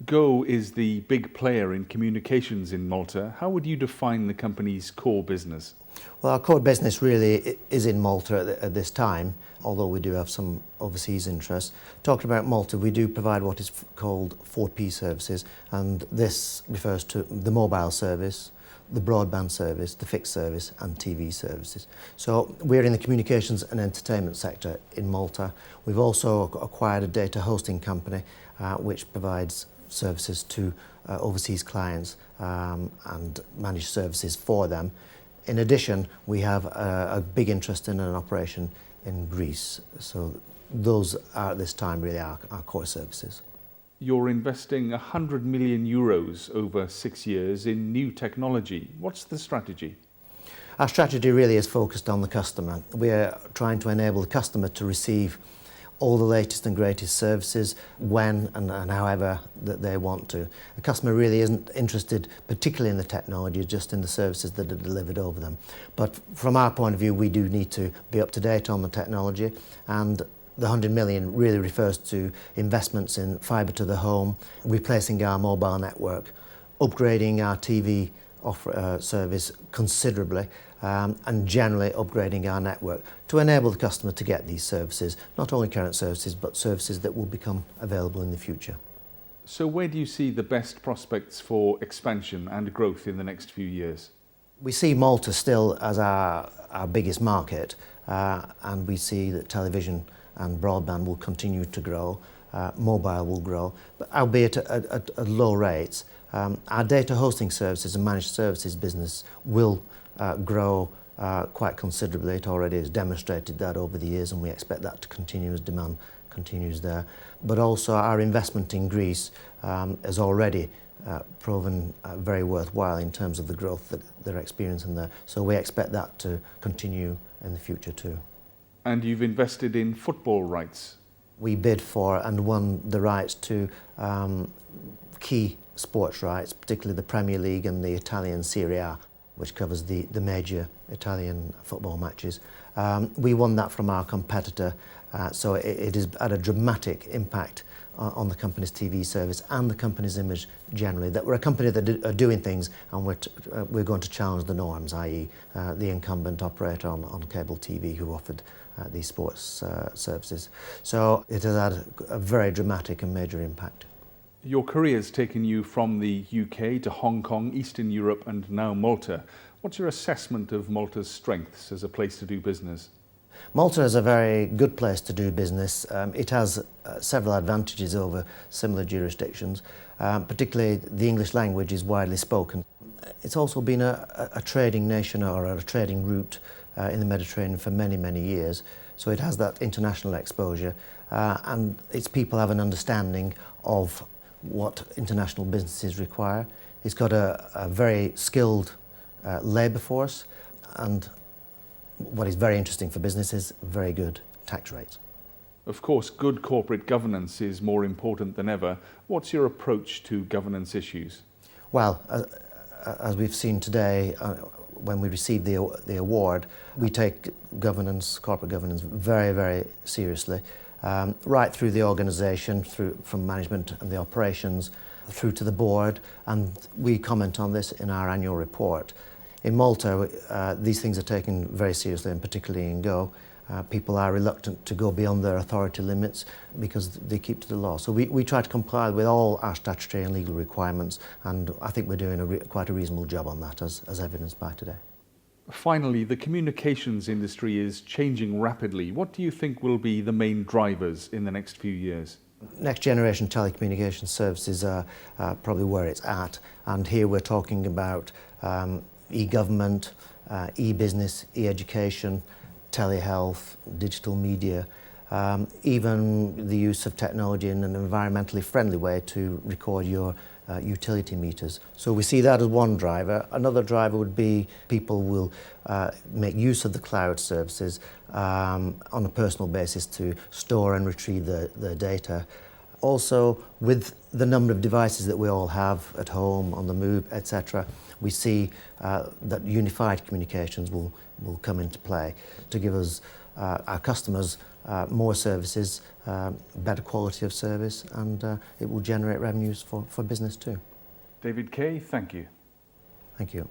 Go is the big player in communications in Malta. How would you define the company's core business? Well, our core business really is in Malta at this time, although we do have some overseas interests. Talking about Malta, we do provide what is called 4P services, and this refers to the mobile service, the broadband service, the fixed service and TV services. So we're in the communications and entertainment sector in Malta. We've also acquired a data hosting company which provides services to overseas clients and managed services for them. In addition, we have a big interest in an operation in Greece. So those are at this time really our core services. You're investing 100 million euros over 6 years in new technology. What's the strategy? Our strategy really is focused on the customer. We're trying to enable the customer to receive all the latest and greatest services when and however that they want to. The customer really isn't interested particularly in the technology, just in the services that are delivered over them. But from our point of view, we do need to be up to date on the technology, and the 100 million really refers to investments in fibre to the home, replacing our mobile network, upgrading our TV service considerably, and generally upgrading our network to enable the customer to get these services, not only current services, but services that will become available in the future. So where do you see the best prospects for expansion and growth in the next few years? We see Malta still as our biggest market, and we see that television and broadband will continue to grow, mobile will grow, but albeit at low rates. Our data hosting services and managed services business will grow quite considerably. It already has demonstrated that over the years, and we expect that to continue as demand continues there. But also our investment in Greece has already proven very worthwhile in terms of the growth that they're experiencing there. So we expect that to continue in the future too. And you've invested in football rights. We bid for and won the rights to key sports rights, particularly the Premier League and the Italian Serie A, which covers the major Italian football matches. We won that from our competitor, so it has had a dramatic impact on the company's TV service and the company's image generally, that we're a company that are doing things, and we're going to challenge the norms, i.e. The incumbent operator on cable TV who offered these sports services. So it has had a very dramatic and major impact. Your career's taken you from the UK to Hong Kong, Eastern Europe and now Malta. What's your assessment of Malta's strengths as a place to do business? Malta is a very good place to do business. It has several advantages over similar jurisdictions, particularly the English language is widely spoken. It's also been a trading nation or a trading route in the Mediterranean for many, many years, so it has that international exposure, and its people have an understanding of what international businesses require. It's got a very skilled labour force, and what is very interesting for business is very good tax rates. Of course, good corporate governance is more important than ever. What's your approach to governance issues? Well, as we've seen today, when we received the award, we take governance, corporate governance, very, very seriously. Right through the organisation, from management and the operations, through to the board, and we comment on this in our annual report. In Malta, these things are taken very seriously, and particularly in Go. People are reluctant to go beyond their authority limits because they keep to the law. So we try to comply with all our statutory and legal requirements, and I think we're doing quite a reasonable job on that, as evidenced by today. Finally, the communications industry is changing rapidly. What do you think will be the main drivers in the next few years? Next generation telecommunications services are probably where it's at, and here we're talking about e-government, e-business, e-education, telehealth, digital media, even the use of technology in an environmentally friendly way to record your utility meters. So we see that as one driver. Another driver would be people will make use of the cloud services on a personal basis to store and retrieve their data. Also, with the number of devices that we all have at home, on the move, etc., we see that unified communications will come into play to give us our customers more services, better quality of service, and it will generate revenues for business too. David Kay, thank you. Thank you.